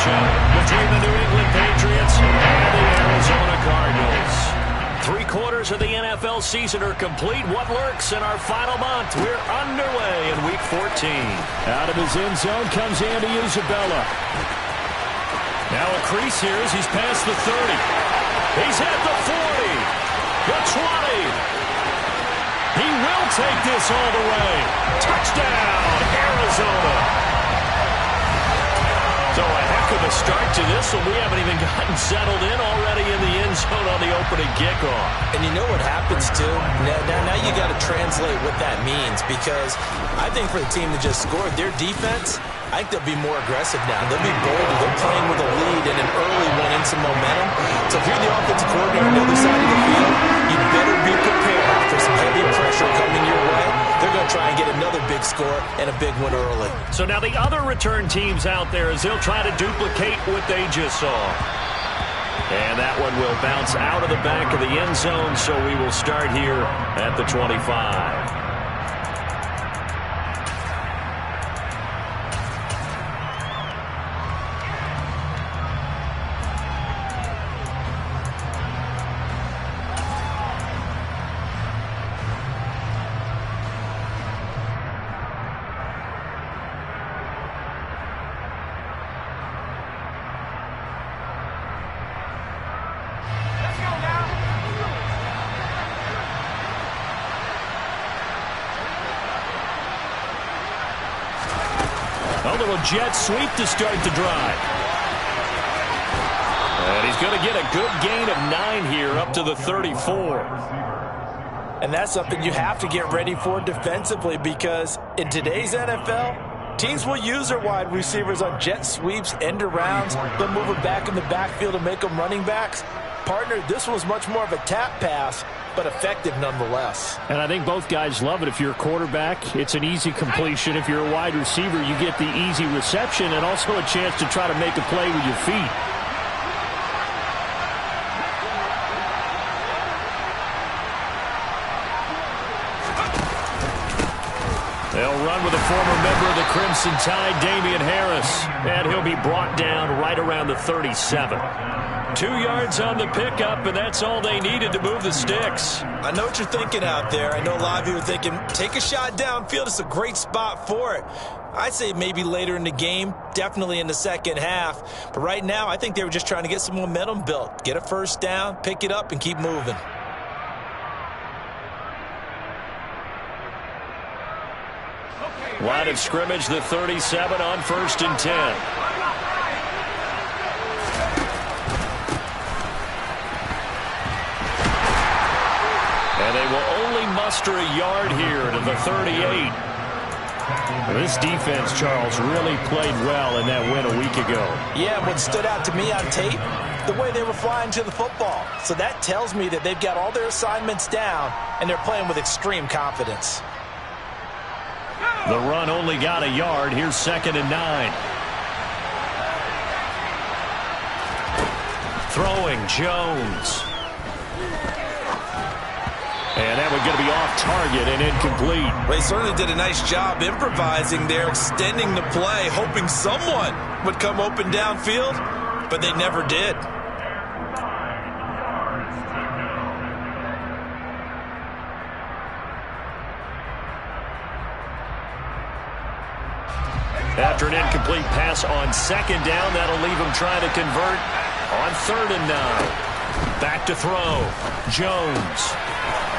matchup between the New England Patriots and the Arizona Cardinals. 3/4 of the NFL season are complete. What lurks in our final month? We're underway in Week 14. Out of his end zone comes Andy Isabella. Now a Creasy here as he's past the 30. He's at the 40. The 20. He will take this all the way. Touchdown, Arizona. So a heck of a start to this one. We haven't even gotten settled in already in the end zone on the opening kickoff. And you know what happens, too? Now you got to translate what that means, because I think for the team that just scored, their defense, I think they'll be more aggressive now. They'll be bolder. They're playing with a lead and an early one and some momentum. So if you're the offensive coordinator on the other side of the field, you better be prepared for some heavy pressure coming your way. They're going to try and get another big score and a big one early. So now the other return teams out there as they'll try to duplicate what they just saw. And that one will bounce out of the back of the end zone, so we will start here at the 25. A little jet sweep to start the drive. And he's going to get a good gain of 9 here up to the 34. And that's something you have to get ready for defensively, because in today's NFL, teams will use their wide receivers on jet sweeps, end arounds. They'll move them back in the backfield and make them running backs. Partner, this was much more of a tap pass, but effective nonetheless. And I think both guys love it. If you're a quarterback, it's an easy completion. If you're a wide receiver, you get the easy reception and also a chance to try to make a play with your feet. They'll run with a former member of the Crimson Tide, Damian Harris, and he'll be brought down right around the 37. 2 yards on the pickup, and that's all they needed to move the sticks. I know what you're thinking out there. I know a lot of you are thinking, take a shot downfield. It's a great spot for it. I'd say maybe later in the game, definitely in the second half. But right now, I think they were just trying to get some momentum built. Get a first down, pick it up, and keep moving. Line of scrimmage, the 37 on 1st and 10. And they will only muster a yard here to the 38. This defense, Charles, really played well in that win a week ago. Yeah, what stood out to me on tape, the way they were flying to the football. So that tells me that they've got all their assignments down, and they're playing with extreme confidence. The run only got a yard. Here's 2nd and 9. Throwing, Jones. And that one's going to be off target and incomplete. Well, he certainly did a nice job improvising there, extending the play, hoping someone would come open downfield, but they never did. After an incomplete pass on 2nd down, that'll leave him trying to convert on 3rd and 9. Back to throw. Jones.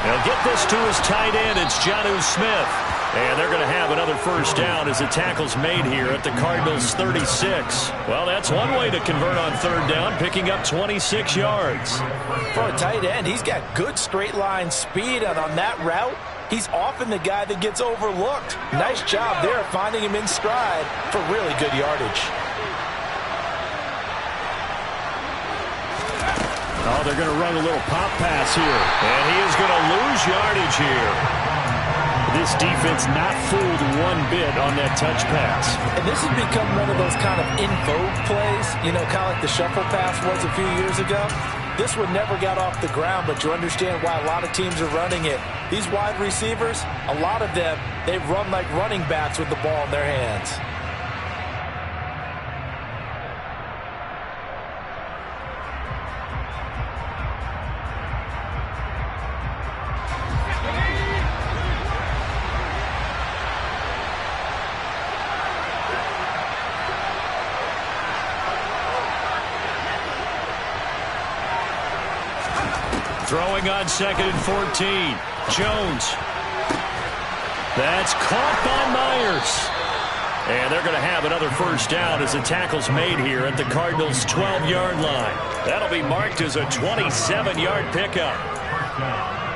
They'll get this to his tight end. It's Jonnu Smith. And they're going to have another first down as the tackle's made here at the Cardinals' 36. Well, that's one way to convert on 3rd down, picking up 26 yards. For a tight end, he's got good straight line speed, and on that route, he's often the guy that gets overlooked. Nice job there finding him in stride for really good yardage. Oh, they're going to run a little pop pass here. And he is going to lose yardage here. This defense not fooled one bit on that touch pass. And this has become one of those kind of in vogue plays, you know, kind of like the shuffle pass was a few years ago. This one never got off the ground, but you understand why a lot of teams are running it. These wide receivers, a lot of them, they run like running backs with the ball in their hands. Throwing on 2nd and 14. Jones. That's caught by Myers. And they're going to have another first down as the tackle's made here at the Cardinals' 12-yard line. That'll be marked as a 27-yard pickup.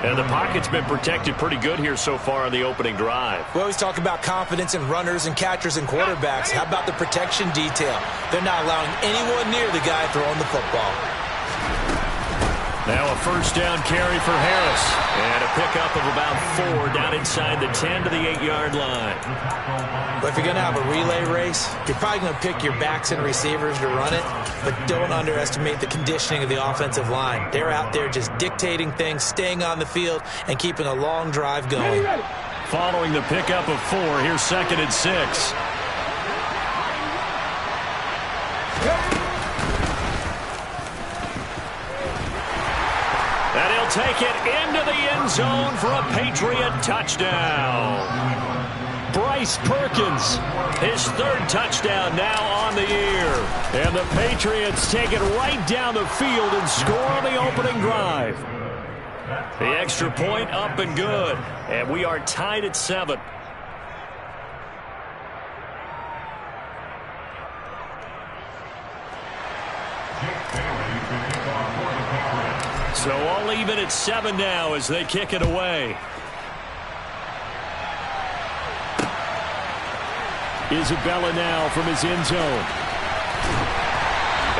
And the pocket's been protected pretty good here so far on the opening drive. We always talk about confidence in runners and catchers and quarterbacks. How about the protection detail? They're not allowing anyone near the guy throwing the football. Now a first down carry for Harris. And a pickup of about 4 down inside the 10 to the 8-yard line. But if you're going to have a relay race, you're probably going to pick your backs and receivers to run it, but don't underestimate the conditioning of the offensive line. They're out there just dictating things, staying on the field, and keeping a long drive going. Following the pickup of 4, here's 2nd and 6. And he'll take it into the end zone for a Patriot touchdown. Bryce Perkins, his 3rd touchdown now on the year. And the Patriots take it right down the field and score on the opening drive. The extra point up and good. And we are tied at 7. So all even at 7 now as they kick it away. Isabella now from his end zone.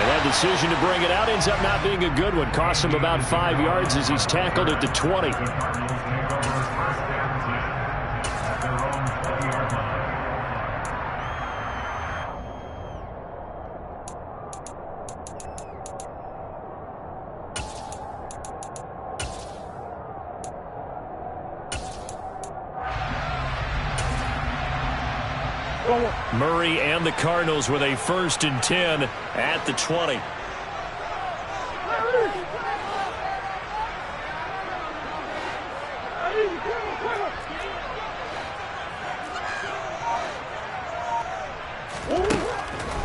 And that decision to bring it out ends up not being a good one. Costs him about 5 yards as he's tackled at the 20. Murray and the Cardinals with a 1st and 10 at the 20.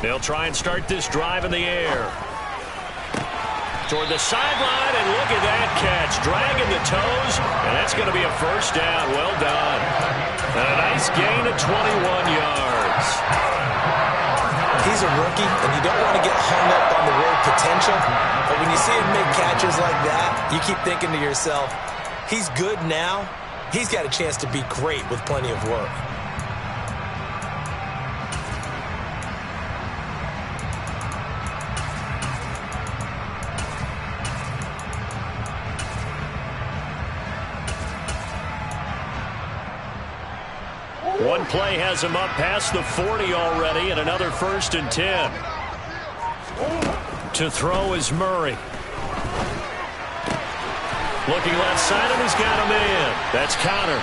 They'll try and start this drive in the air. Toward the sideline, and look at that catch. Dragging the toes, and that's going to be a first down. Well done. And a nice gain of 21 yards. He's a rookie, and you don't want to get hung up on the word potential. But when you see him make catches like that, you keep thinking to yourself, he's good now. He's got a chance to be great with plenty of work. One play has him up past the 40 already, and another 1st and 10. To throw is Murray. Looking left side, and he's got him in. That's Connor.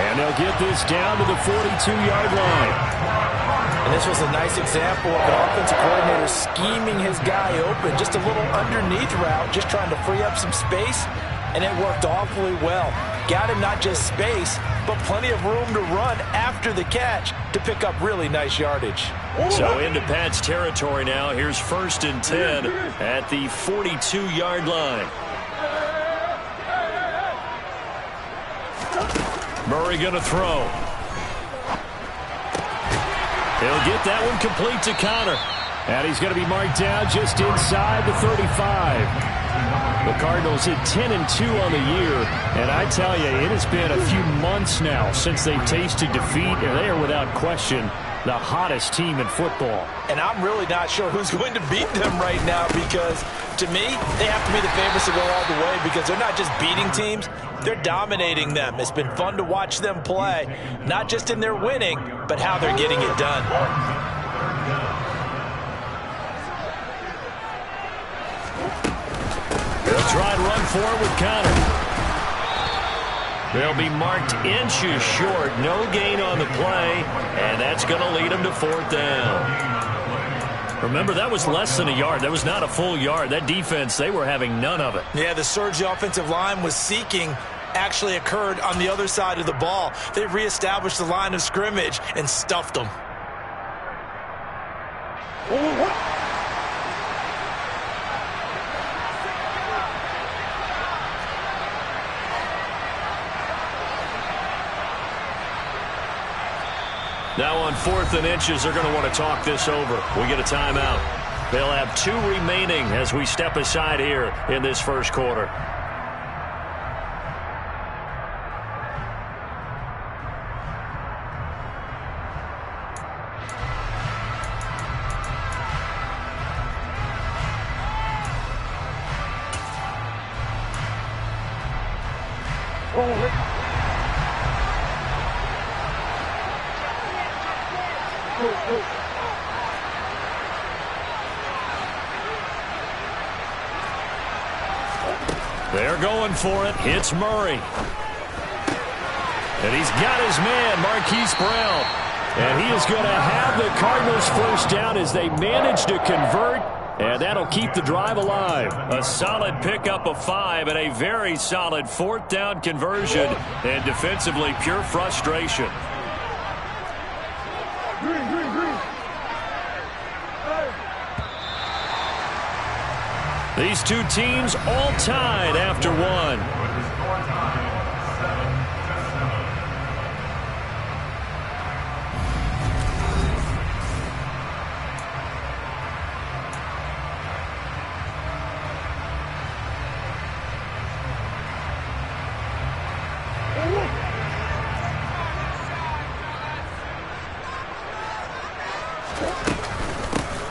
And they'll get this down to the 42-yard line. And this was a nice example of an offensive coordinator scheming his guy open. Just a little underneath route, just trying to free up some space, and it worked awfully well. Got him not just space, but plenty of room to run after the catch to pick up really nice yardage. So into Pat's territory now. Here's 1st and 10 at the 42-yard line. Murray going to throw. He'll get that one complete to Connor. And he's going to be marked down just inside the 35. The Cardinals hit 10-2 on the year, and I tell you, it has been a few months now since they've tasted defeat, and they are without question the hottest team in football. And I'm really not sure who's going to beat them right now because, to me, they have to be the favorites to go all the way because they're not just beating teams, they're dominating them. It's been fun to watch them play, not just in their winning, but how they're getting it done. They'll try and run forward with Connor. They'll be marked inches short. No gain on the play, and that's going to lead them to 4th down. Remember, that was less than a yard. That was not a full yard. That defense, they were having none of it. Yeah, the surge the offensive line was seeking actually occurred on the other side of the ball. They reestablished the line of scrimmage and stuffed them. on 4th and inches, they're going to want to talk this over. We get a timeout. They'll have 2 remaining as we step aside here in this first quarter. They're going for it. It's Murray. And he's got his man, Marquise Brown. And he is going to have the Cardinals first down as they manage to convert. And that'll keep the drive alive. A solid pickup of 5 and a very solid 4th down conversion. And defensively, pure frustration. These two teams all tied after 1.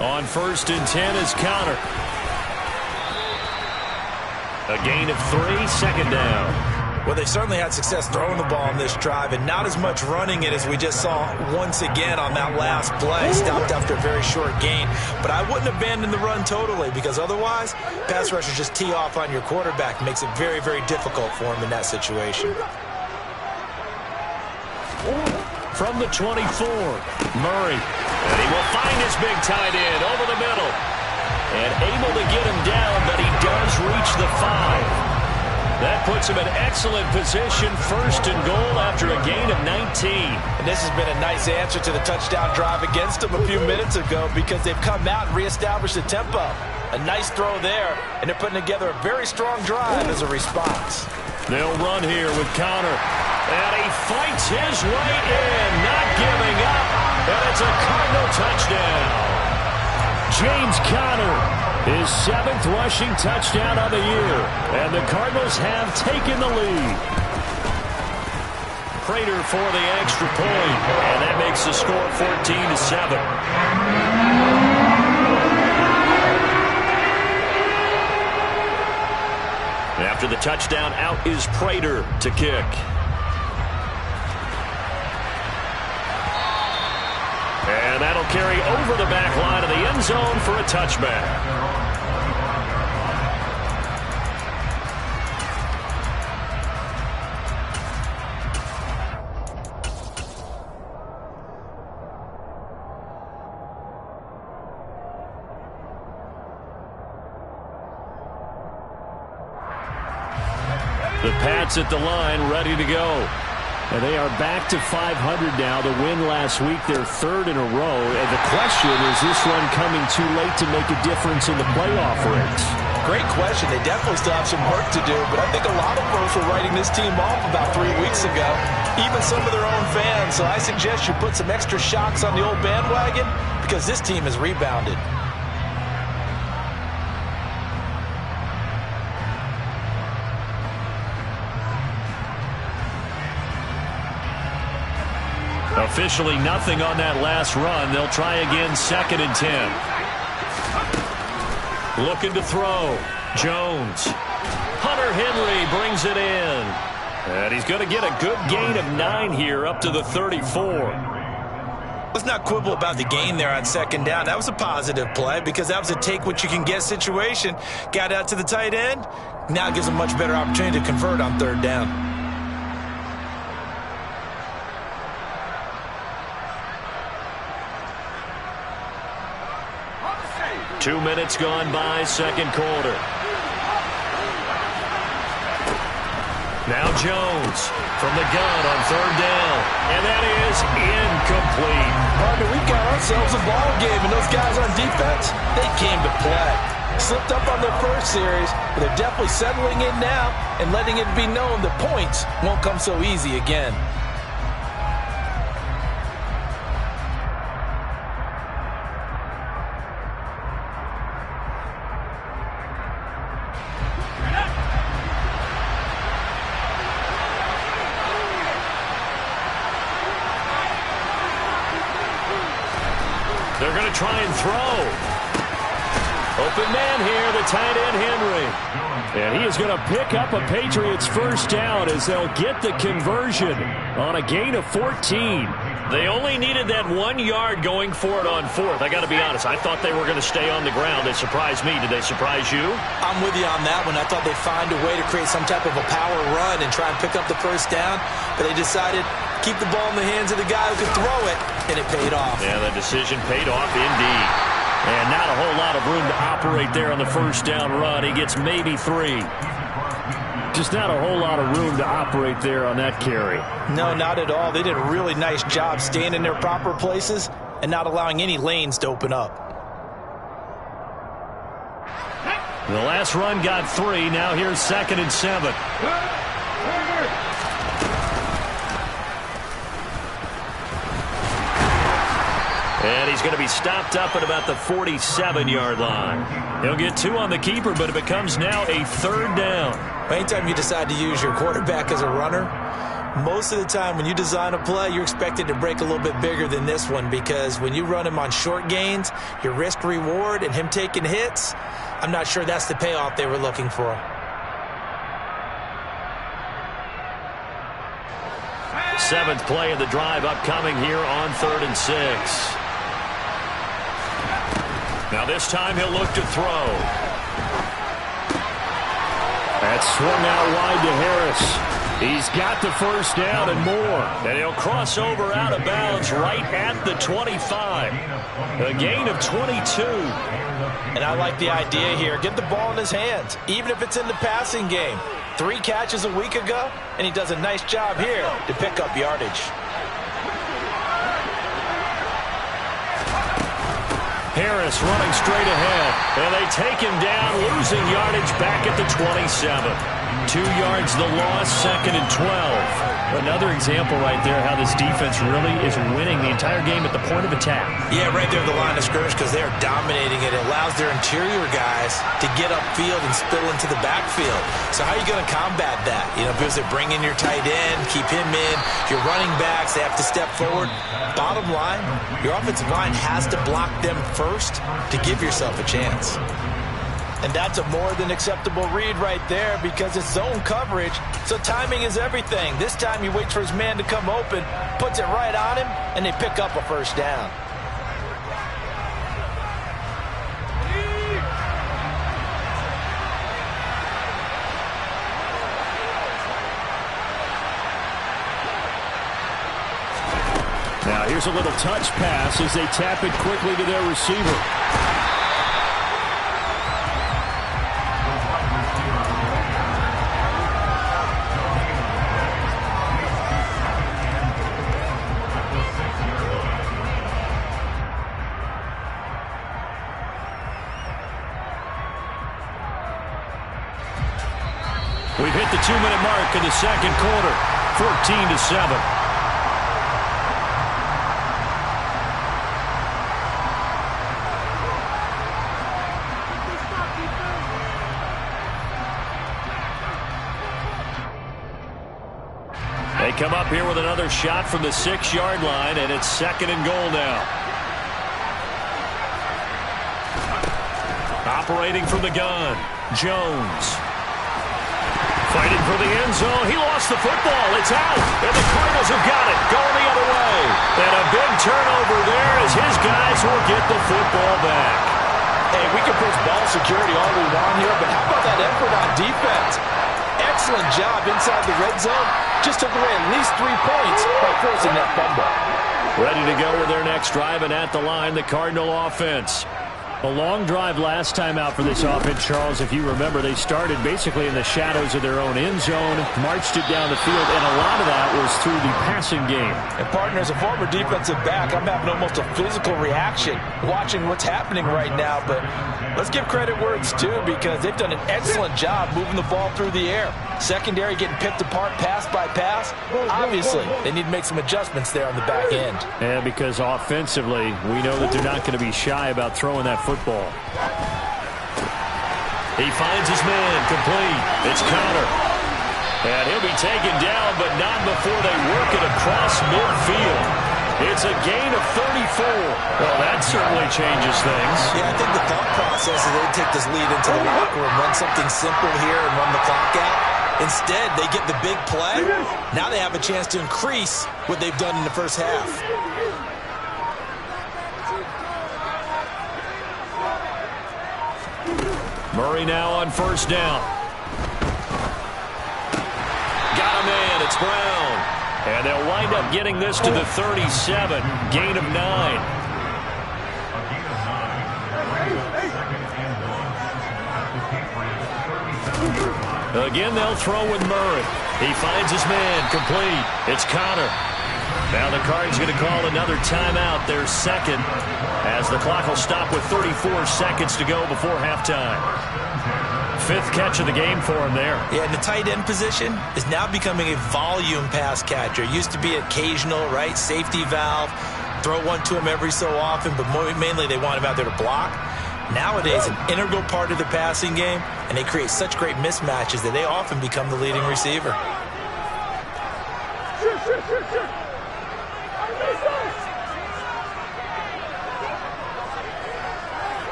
On 1st and 10 is Connor. A gain of 3, 2nd down. Well, they certainly had success throwing the ball on this drive and not as much running it as we just saw once again on that last play. Stopped after a very short gain. But I wouldn't abandon the run totally because otherwise, pass rushers just tee off on your quarterback. Makes it very, very difficult for him in that situation. From the 24, Murray. And he will find his big tight end over the middle. And able to get him down, but he does reach the 5. That puts him in excellent position, 1st and goal after a gain of 19. And this has been a nice answer to the touchdown drive against them a few minutes ago because they've come out and reestablished the tempo. A nice throw there, and they're putting together a very strong drive as a response. They'll run here with Connor. And he fights his way in, not giving up. And it's a Cardinal touchdown. James Conner, his 7th rushing touchdown of the year. And the Cardinals have taken the lead. Prater for the extra point. And that makes the score 14-7. After the touchdown, out is Prater to kick. And that'll carry over the back line of the end zone for a touchback. The Pats at the line, ready to go. And they are back to 500 now. The win last week, their 3rd in a row. And the question, is this one coming too late to make a difference in the playoff race? Great question. They definitely still have some work to do, but I think a lot of folks were writing this team off about 3 weeks ago, even some of their own fans. So I suggest you put some extra shocks on the old bandwagon because this team has rebounded. Officially nothing on that last run. They'll try again, 2nd and 10. Looking to throw. Jones. Hunter Henry brings it in. And he's going to get a good gain of 9 here up to the 34. Let's not quibble about the gain there on 2nd down. That was a positive play because that was a take-what-you-can-get situation. Got out to the tight end. Now gives a much better opportunity to convert on 3rd down. 2 minutes gone by, 2nd quarter. Now Jones from the gun on 3rd down. And that is incomplete. Partner, we've got ourselves a ball game, and those guys on defense, they came to play. Slipped up on their first series, but they're definitely settling in now and letting it be known that points won't come so easy again. going to try and throw. Open man here, the tight end, Henry. And he is going to pick up a Patriots first down as they'll get the conversion on a gain of 14. They only needed that 1 yard going for it on fourth. I got to be honest, I thought they were going to stay on the ground. They surprised me. Did they surprise you? I'm with you on that one. I thought they'd find a way to create some type of a power run and try and pick up the first down, but they decided keep the ball in the hands of the guy who could throw it, and it paid off. Yeah, the decision paid off indeed. And not a whole lot of room to operate there on the first down run. He gets maybe 3. Just not a whole lot of room to operate there on that carry. No, not at all. They did a really nice job staying in their proper places and not allowing any lanes to open up. The last run got 3. Now here's 2nd and 7. And he's going to be stopped up at about the 47-yard line. He'll get 2 on the keeper, but it becomes now a 3rd down. Anytime you decide to use your quarterback as a runner, most of the time when you design a play, you're expected to break a little bit bigger than this one, because when you run him on short gains, your risk-reward and him taking hits, I'm not sure that's the payoff they were looking for. Seventh play of the drive upcoming here on 3rd and 6. Now this time he'll look to throw. That's swung out wide to Harris. He's got the first down and more. And he'll cross over out of bounds right at the 25. A gain of 22. And I like the idea here. Get the ball in his hands, even if it's in the passing game. 3 catches a week ago, and he does a nice job here to pick up yardage. Harris running straight ahead, and they take him down, losing yardage back at the 27. 2 yards the loss, 2nd and 12. Another example right there how this defense really is winning the entire game at the point of attack. Yeah, right there at the line of scrimmage, because they're dominating it. It allows their interior guys to get upfield and spill into the backfield. So how are you going to combat that? You know, because they bring in your tight end, keep him in, your running backs, they have to step forward. Bottom line, your offensive line has to block them first to give yourself a chance. And that's a more than acceptable read right there, because it's zone coverage, so timing is everything. This time he waits for his man to come open, puts it right on him, and they pick up a first down. Now here's a little touch pass as they tap it quickly to their receiver. We've hit the 2-minute mark in the second quarter, 14-7. They come up here with another shot from the 6-yard line, and it's 2nd and goal now. Operating from the gun, Jones. Fighting for the end zone. He lost the football. It's out. And the Cardinals have got it. Going the other way. And a big turnover there as his guys will get the football back. Hey, we can push ball security all we want here, but how about that effort on defense? Excellent job inside the red zone. Just took away at least 3 points by forcing that fumble. Ready to go with their next drive, and at the line, the Cardinal offense. A long drive last time out for this offense, Charles. If you remember, they started basically in the shadows of their own end zone, marched it down the field, and a lot of that was through the passing game. And, partner, as a former defensive back, I'm having almost a physical reaction watching what's happening right now. But let's give credit where it's due, because they've done an excellent job moving the ball through the air. Secondary getting picked apart pass by pass. Obviously, they need to make some adjustments there on the back end. Yeah, because offensively, we know that they're not going to be shy about throwing that football. He finds his man, complete. It's Connor. And he'll be taken down, but not before they work it across midfield. It's a gain of 34. Well, that certainly changes things. Yeah, I think the thought process is they'd take this lead into the locker room, run something simple here and run the clock out. Instead, they get the big play. Now they have a chance to increase what they've done in the first half. Murray now on first down. Got a man. It's Brown. And they'll wind up getting this to the 37. Gain of 9. Again, they'll throw with Murray. He finds his man. Complete. It's Connor. Now the Cards going to call another timeout, their second, as the clock will stop with 34 seconds to go before halftime. 5th catch of the game for him there. Yeah, and the tight end position is now becoming a volume pass catcher. It used to be occasional, right? Safety valve. Throw one to him every so often, but mainly they want him out there to block. Nowadays, an integral part of the passing game, and they create such great mismatches that they often become the leading receiver.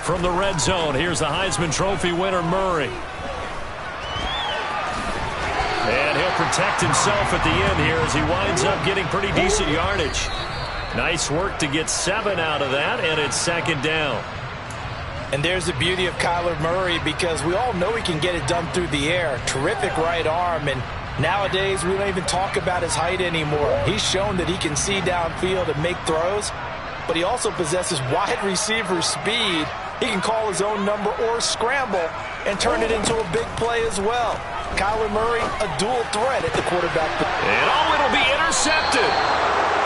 From the red zone, here's the Heisman Trophy winner, Murray. And he'll protect himself at the end here as he winds up getting pretty decent yardage. Nice work to get 7 out of that, and it's second down. And there's the beauty of Kyler Murray, because we all know he can get it done through the air. Terrific right arm, and nowadays we don't even talk about his height anymore. He's shown that he can see downfield and make throws, but he also possesses wide receiver speed. He can call his own number or scramble and turn it into a big play as well. Kyler Murray, a dual threat at the quarterback. And it'll be intercepted.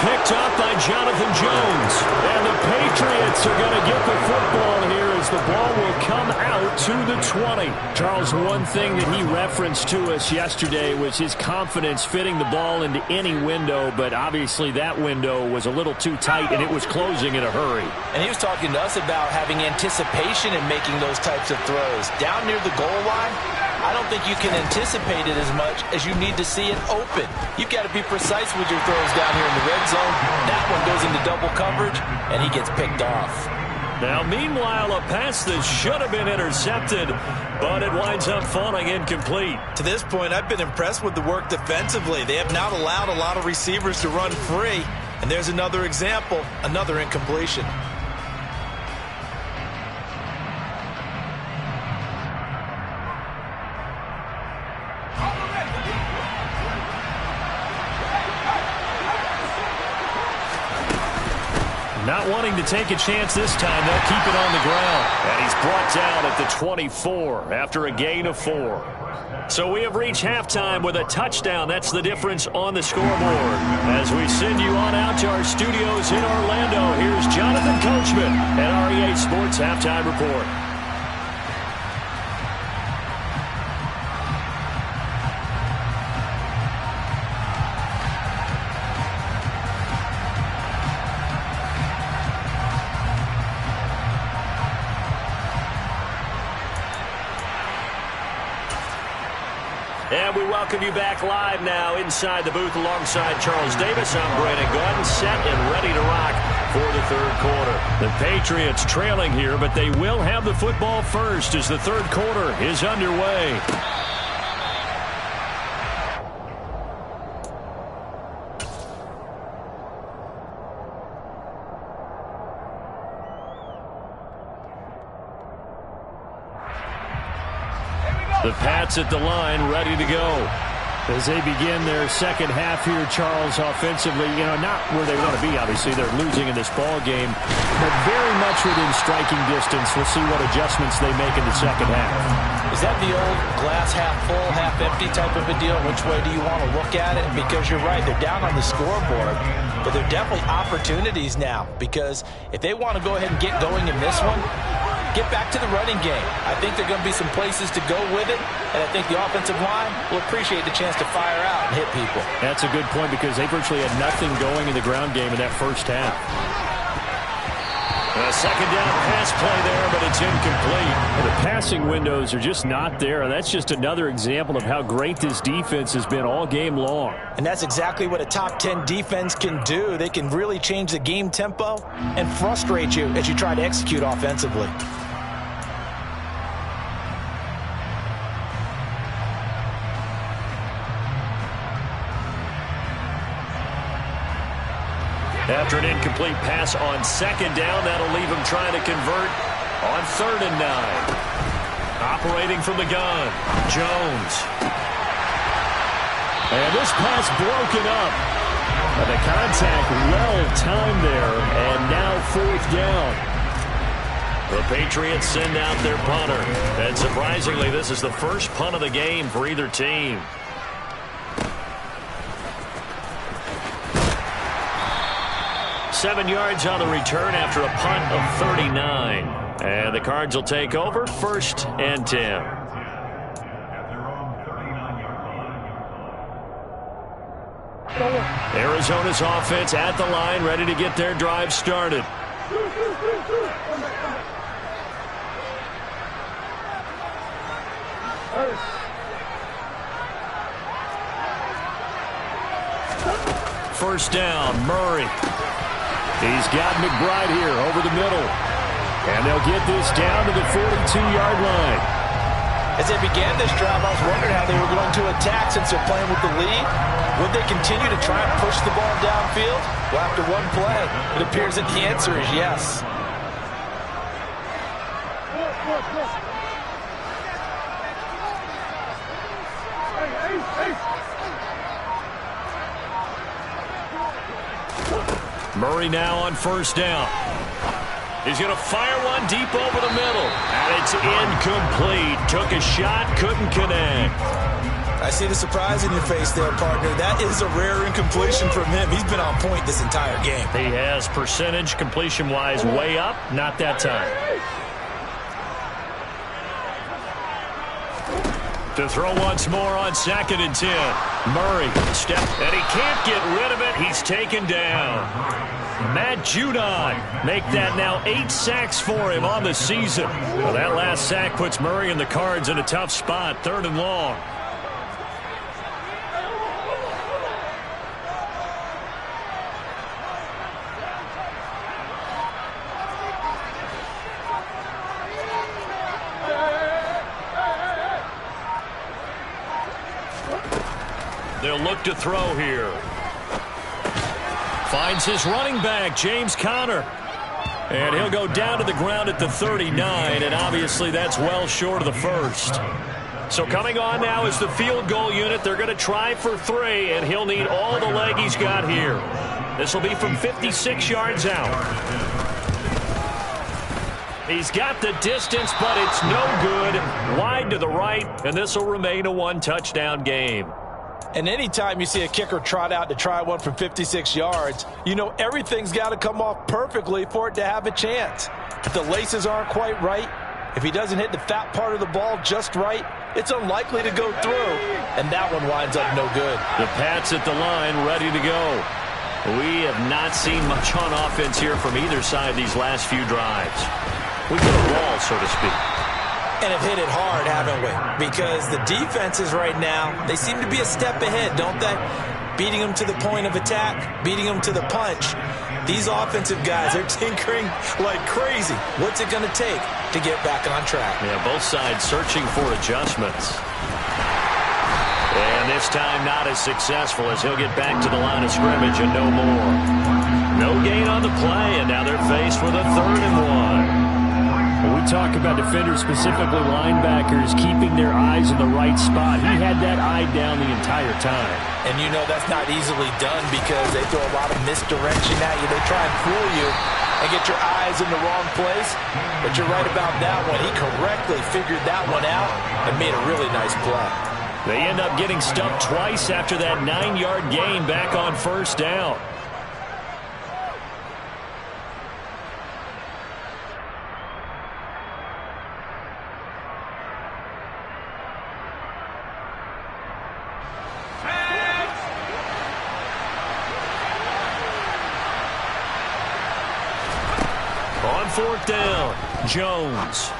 Picked up by Jonathan Jones. And the Patriots are going to get the football here as the ball will come out to the 20. Charles, one thing that he referenced to us yesterday was his confidence fitting the ball into any window, but obviously that window was a little too tight and it was closing in a hurry. And he was talking to us about having anticipation in making those types of throws. Down near the goal line, I don't think you can anticipate it as much as you need to see it open. You've got to be precise with your throws down here in the red zone. That one goes into double coverage, and he gets picked off. Now, meanwhile, a pass that should have been intercepted, but it winds up falling incomplete. To this point, I've been impressed with the work defensively. They have not allowed a lot of receivers to run free. And there's another example, another incompletion. Not wanting to take a chance this time, they'll keep it on the ground. And he's brought down at the 24 after a gain of 4. So we have reached halftime with a touchdown. That's the difference on the scoreboard. As we send you on out to our studios in Orlando, here's Jonathan Coachman at REA Sports Halftime Report. And we welcome you back live now inside the booth alongside Charles Davis. I'm Brandon Gaudin, set and ready to rock for the third quarter. The Patriots trailing here, but they will have the football first as the third quarter is underway. The Pats at the line, ready to go. As they begin their second half here, Charles, offensively, not where they want to be, obviously. They're losing in this ball game, but very much within striking distance. We'll see what adjustments they make in the second half. Is that the old glass half full, half empty type of a deal? Which way do you want to look at it? Because you're right, they're down on the scoreboard, but they're definitely opportunities now, because if they want to go ahead and get going in this one, get back to the running game. I think there are going to be some places to go with it, and I think the offensive line will appreciate the chance to fire out and hit people. That's a good point because they virtually had nothing going in the ground game in that first half. A second down pass play there, but it's incomplete. The passing windows are just not there. That's just another example of how great this defense has been all game long. And that's exactly what a top 10 defense can do. They can really change the game tempo and frustrate you as you try to execute offensively. After an incomplete pass on second down, that'll leave him trying to convert on 3rd and 9. Operating from the gun, Jones. And this pass broken up. The contact well-timed there, and now 4th down. The Patriots send out their punter. And surprisingly, this is the first punt of the game for either team. Seven yards on the return after a punt of 39. And the Cards will take over 1st and 10. Arizona's offense at the line, ready to get their drive started. First down, Murray. He's got McBride here over the middle. And they'll get this down to the 42-yard line. As they began this drive, I was wondering how they were going to attack since they're playing with the lead. Would they continue to try and push the ball downfield? Well, after one play, it appears that the answer is yes. Murray now on first down. He's going to fire one deep over the middle. And it's incomplete. Took a shot, couldn't connect. I see the surprise in your face there, partner. That is a rare incompletion from him. He's been on point this entire game. He has percentage completion-wise way up. Not that time. To throw once more on 2nd and 10. Murray, step, and he can't get rid of it. He's taken down. Matt Judon make that now 8 sacks for him on the season. Well, that last sack puts Murray and the Cards in a tough spot, 3rd and long. They'll look to throw here. Finds his running back, James Conner. And he'll go down to the ground at the 39, and obviously that's well short of the first. So coming on now is the field goal unit. They're going to try for 3, and he'll need all the leg he's got here. This will be from 56 yards out. He's got the distance, but it's no good. Wide to the right, and this will remain a 1-touchdown game. And anytime you see a kicker trot out to try one from 56 yards, you know everything's got to come off perfectly for it to have a chance. If the laces aren't quite right, if he doesn't hit the fat part of the ball just right, it's unlikely to go through, and that one winds up no good. The Pats at the line, ready to go. We have not seen much on offense here from either side these last few drives. We hit a wall, so to speak. And have hit it hard, haven't we? Because the defenses right now, they seem to be a step ahead, don't they? Beating them to the point of attack, beating them to the punch. These offensive guys are tinkering like crazy. What's it going to take to get back on track? Yeah, both sides searching for adjustments. And this time not as successful as he'll get back to the line of scrimmage and no more. No gain on the play, and now they're faced with a 3rd and 1. When we talk about defenders, specifically linebackers, keeping their eyes in the right spot, he had that eye down the entire time. And you know that's not easily done because they throw a lot of misdirection at you. They try and fool you and get your eyes in the wrong place. But you're right about that one. He correctly figured that one out and made a really nice play. They end up getting stuffed twice after that 9-yard gain back on first down. On On fourth down, Jones.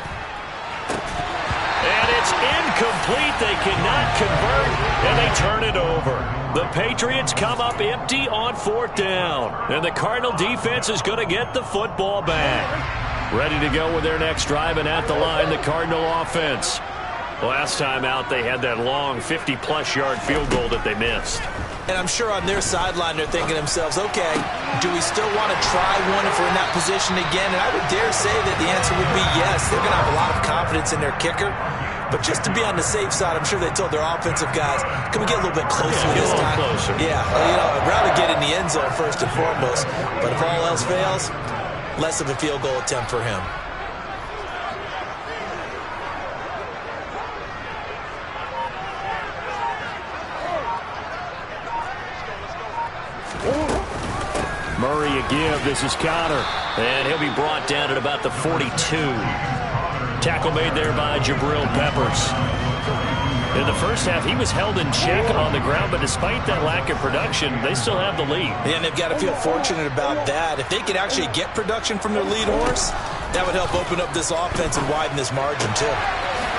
And it's incomplete. They cannot convert, and they turn it over. The Patriots come up empty on fourth down, and the Cardinal defense is going to get the football back. Ready to go with their next drive, and at the line, the Cardinal offense. Last time out, they had that long 50-plus yard field goal that they missed. And I'm sure on their sideline they're thinking to themselves, okay, do we still want to try one if we're in that position again? And I would dare say that the answer would be yes. They're going to have a lot of confidence in their kicker. But just to be on the safe side, I'm sure they told their offensive guys, can we get a little bit closer this time? Closer. Yeah, I'd rather get in the end zone first and foremost. But if all else fails, less of a field goal attempt for him. Murray a give. This is Connor. And he'll be brought down at about the 42. Tackle made there by Jabril Peppers. In the first half, he was held in check on the ground, but despite that lack of production, they still have the lead. And they've got to feel fortunate about that. If they could actually get production from their lead horse, that would help open up this offense and widen this margin, too.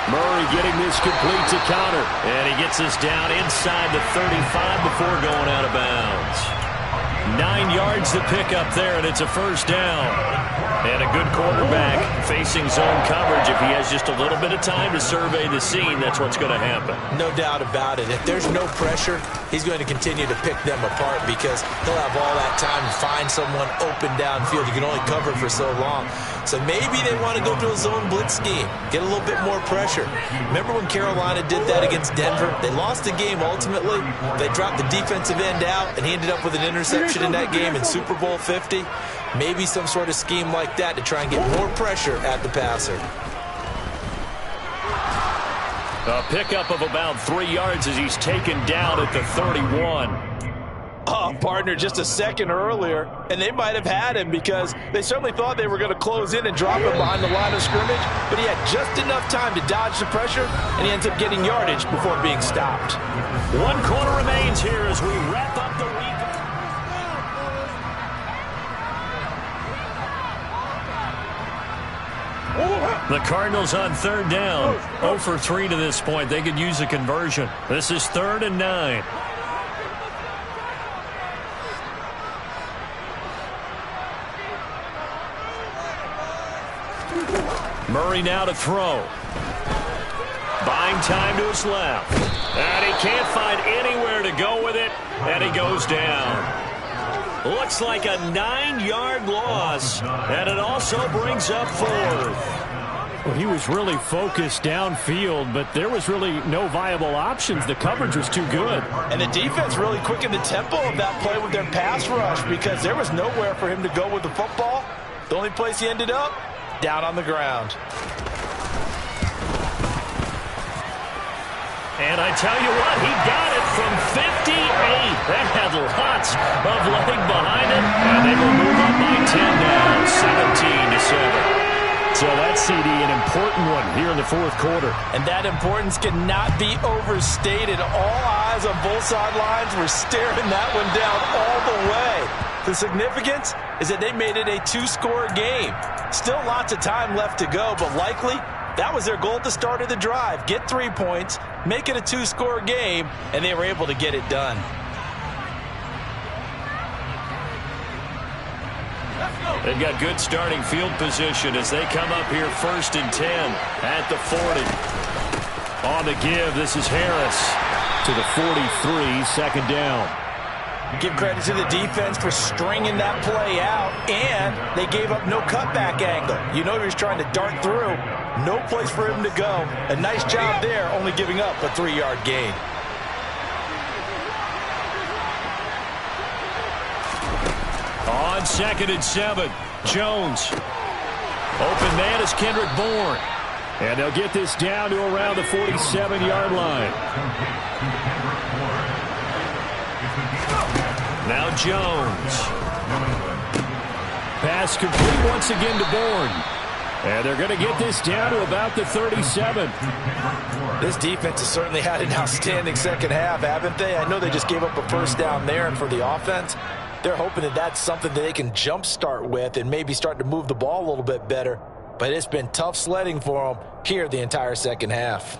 Murray getting this complete to Connor. And he gets this down inside the 35 before going out of bounds. 9 yards to pick up there, and it's a first down. And a good quarterback facing zone coverage. If he has just a little bit of time to survey the scene, that's what's going to happen. No doubt about it. If there's no pressure, he's going to continue to pick them apart because he'll have all that time to find someone open downfield. You can only cover for so long. So maybe they want to go to a zone blitz scheme, get a little bit more pressure. Remember when Carolina did that against Denver? They lost the game ultimately. They dropped the defensive end out, and he ended up with an interception in that game in Super Bowl 50. Maybe some sort of scheme like that to try and get more pressure at the passer. A pickup of about 3 yards as he's taken down at the 31. Oh, partner, just a second earlier, and they might have had him because they certainly thought they were going to close in and drop him behind the line of scrimmage, but he had just enough time to dodge the pressure, and he ends up getting yardage before being stopped. 1 quarter remains here as we wrap up the week. The Cardinals on third down. 0 for 3 to this point. They could use a conversion. This is 3rd and 9. Murray now to throw. Buying time to his left. And he can't find anywhere to go with it. And he goes down. Looks like a 9-yard loss, and it also brings up 4th. Well, he was really focused downfield, but there was really no viable options. The coverage was too good. And the defense really quickened the tempo of that play with their pass rush because there was nowhere for him to go with the football. The only place he ended up, down on the ground. And I tell you what, he got it from 58. That had lots of leg behind it. And they will move up by 10 now, 17-7. So that CD, an important one here in the 4th quarter. And that importance cannot be overstated. All eyes on both sidelines were staring that one down all the way. The significance is that they made it a 2-score game. Still lots of time left to go, but likely that was their goal at the start of the drive. Get 3 points, make it a 2-score game, and they were able to get it done. They've got good starting field position as they come up here 1st and 10 at the 40. On the give, this is Harris To the 43, 2nd down. Give credit to the defense for stringing that play out, and they gave up no cutback angle. You know he was trying to dart through. No place for him to go. A nice job there, only giving up a 3-yard gain. On 2nd and 7, Jones. Open man is Kendrick Bourne. And they'll get this down to around the 47-yard line. Now Jones. Pass complete once again to Bourne. And they're going to get this down to about the 37. This defense has certainly had an outstanding second half, haven't they? I know they just gave up a first down there and for the offense, They're hoping that that's something that they can jumpstart with and maybe start to move the ball a little bit better. But it's been tough sledding for them here the entire second half.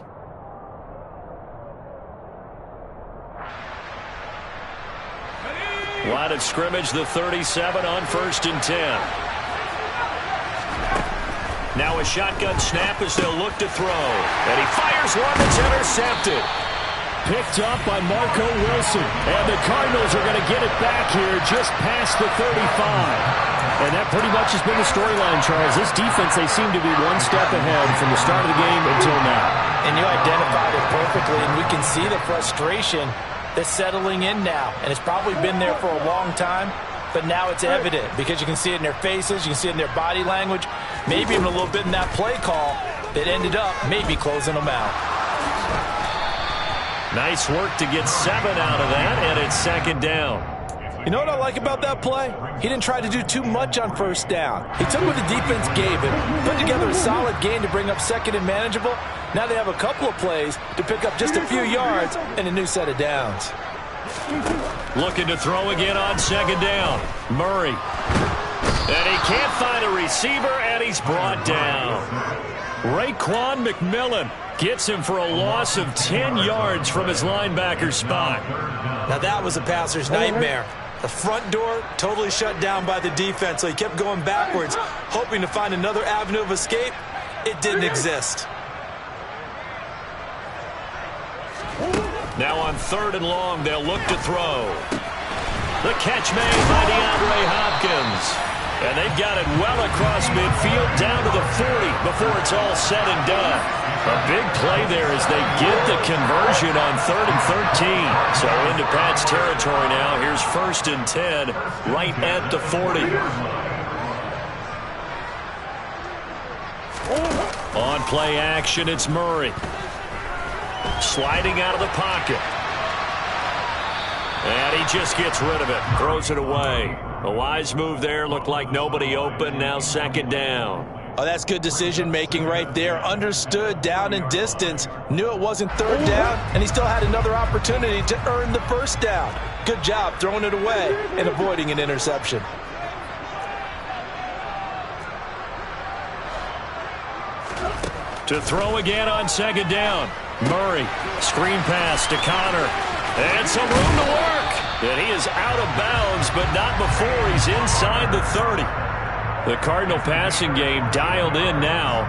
Line of scrimmage, the 37 on 1st and 10. Now a shotgun snap as they'll look to throw. And he fires one that's intercepted. Picked up by Marco Wilson. And the Cardinals are going to get it back here just past the 35. And that pretty much has been the storyline, Charles. This defense, they seem to be one step ahead from the start of the game until now. And you identified it perfectly, and we can see the frustration that's settling in now. And it's probably been there for a long time, but now it's evident because you can see it in their faces, you can see it in their body language, maybe even a little bit in that play call that ended up maybe closing them out. Nice work to get 7 out of that, and it's 2nd down. You know what I like about that play? He didn't try to do too much on 1st down. He took what the defense gave him, put together a solid gain to bring up 2nd and manageable. Now they have a couple of plays to pick up just a few yards and a new set of downs. Looking to throw again on 2nd down. Murray. And he can't find a receiver, and he's brought down. Raekwon McMillan gets him for a loss of 10 yards from his linebacker spot. Now that was a passer's nightmare. The front door totally shut down by the defense, so he kept going backwards, hoping to find another avenue of escape. It didn't exist. Now on 3rd and long, they'll look to throw. The catch made by DeAndre Hopkins. And they've got it well across midfield down to the 40 before it's all said and done. A big play there as they get the conversion on 3rd and 13. So into Pat's territory now. Here's 1st and 10 right at the 40. On play action, it's Murray. Sliding out of the pocket. And he just gets rid of it. Throws it away. A wise move there. Looked like nobody open. Now 2nd down. Oh, that's good decision-making right there. Understood down and distance. Knew it wasn't 3rd down, and he still had another opportunity to earn the 1st down. Good job throwing it away and avoiding an interception. To throw again on 2nd down. Murray. Screen pass to Connor. And some room to work. And he is out of bounds, but not before he's inside the 30. The Cardinal passing game dialed in now.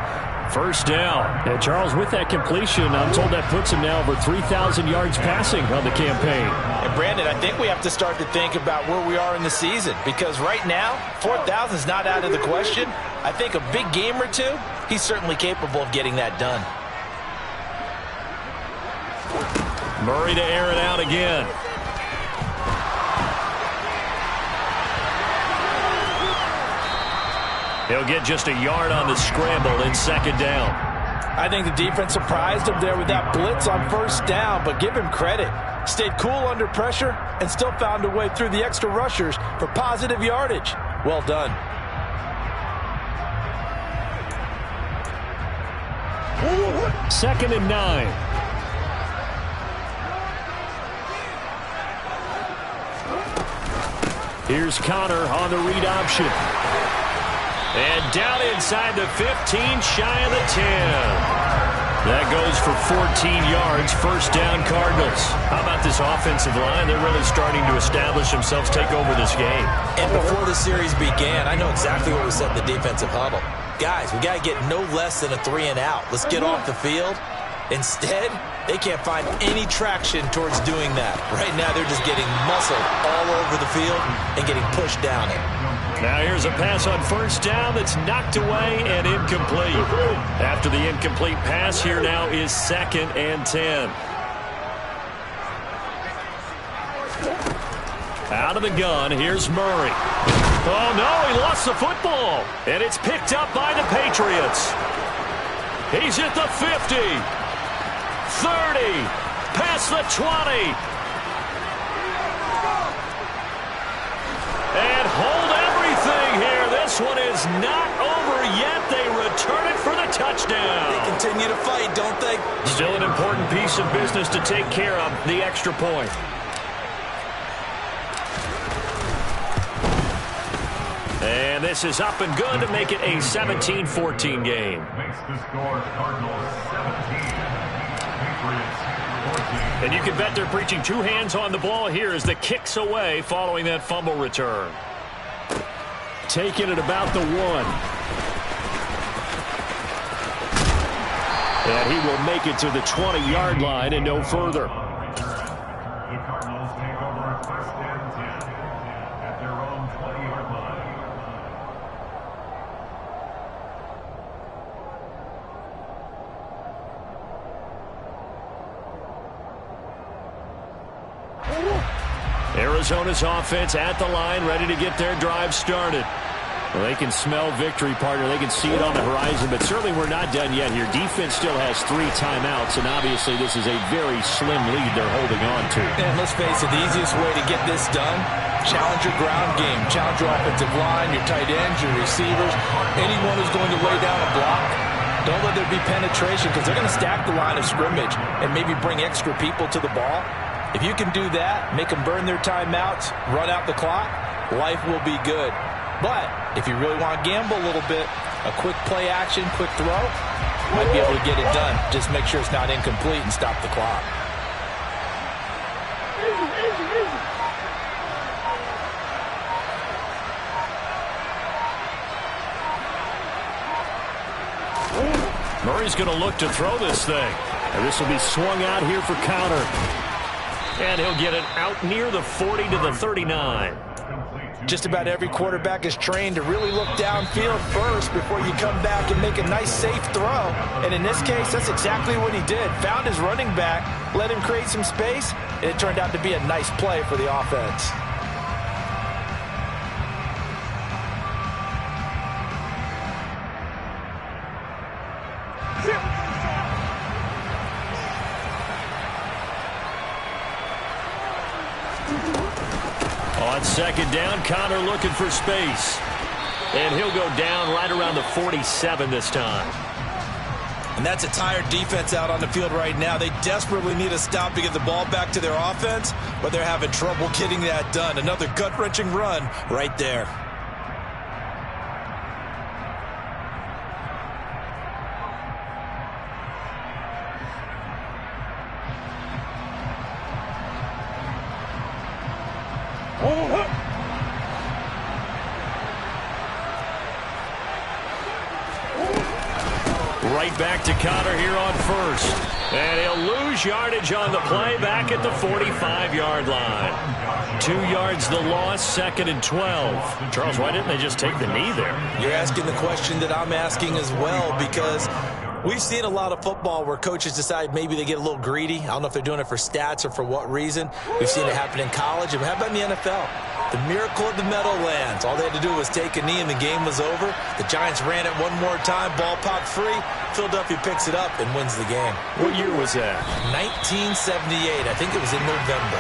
1st down. And Charles, with that completion, I'm told that puts him now over 3,000 yards passing on the campaign. And Brandon, I think we have to start to think about where we are in the season, because right now, 4,000 is not out of the question. I think a big game or two, he's certainly capable of getting that done. Murray to air it out again. He'll get just a yard on the scramble in 2nd down. I think the defense surprised him there with that blitz on 1st down, but give him credit. Stayed cool under pressure and still found a way through the extra rushers for positive yardage. Well done. Second and 9. Here's Connor on the read option. And down inside the 15, shy of the 10. That goes for 14 yards, 1st down Cardinals. How about this offensive line? They're really starting to establish themselves, take over this game. And before the series began, I know exactly what we said in the defensive huddle. Guys, we got to get no less than a 3 and out. Let's get off the field. Instead, they can't find any traction towards doing that. Right now, they're just getting muscled all over the field and getting pushed down it. Now here's a pass on 1st down that's knocked away and incomplete. After the incomplete pass, here now is 2nd and 10. Out of the gun, here's Murray. Oh, no, he lost the football. And it's picked up by the Patriots. He's at the 50. 30. Past the 20. And hold everything here. This one is not over yet. They return it for the touchdown. They continue to fight, don't they? Still an important piece of business to take care of, the extra point. And this is up and good to make it a 17-14 game. Makes the score Cardinals 17, Patriots 14. And you can bet they're preaching two hands on the ball here as the kick's away following that fumble return. Taking it about the 1. And he will make it to the 20-yard line and no further. The Cardinals take over first and 10 at their own 20-yard line. Arizona's offense at the line, ready to get their drive started. Well, they can smell victory, partner. They can see it on the horizon, but certainly we're not done yet here. Defense still has 3 timeouts, and obviously this is a very slim lead they're holding on to. And let's face it, the easiest way to get this done, challenge your ground game. Challenge your offensive line, your tight ends, your receivers, anyone who's going to lay down a block. Don't let there be penetration because they're going to stack the line of scrimmage and maybe bring extra people to the ball. If you can do that, make them burn their timeouts, run out the clock, life will be good. But if you really want to gamble a little bit, a quick play action, quick throw, might be able to get it done. Just make sure it's not incomplete and stop the clock. Murray's going to look to throw this thing. And this will be swung out here for counter. And he'll get it out near the 40 to the 39. Just about every quarterback is trained to really look downfield first before you come back and make a nice, safe throw. And in this case, that's exactly what he did. Found his running back, let him create some space, and it turned out to be a nice play for the offense. On second down, Connor looking for space. And he'll go down right around the 47 this time. And that's a tired defense out on the field right now. They desperately need a stop to get the ball back to their offense, but they're having trouble getting that done. Another gut-wrenching run right there. Right back to Connor here on first. And he'll lose yardage on the play back at the 45-yard line. 2 yards the loss, second and 12. Charles, why didn't they just take the knee there? You're asking the question that I'm asking as well, because we've seen a lot of football where coaches decide maybe they get a little greedy. I don't know if they're doing it for stats or for what reason. We've seen it happen in college. And how about in the NFL? The miracle of the Meadowlands. All they had to do was take a knee and the game was over. The Giants ran it one more time. Ball popped free. Philadelphia picks it up and wins the game. What year was that? 1978. I think it was in November.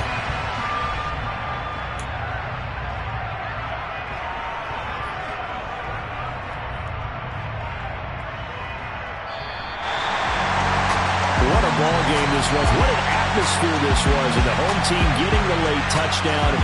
What a ball game this was. What an atmosphere this was. And the home team getting the late touchdown.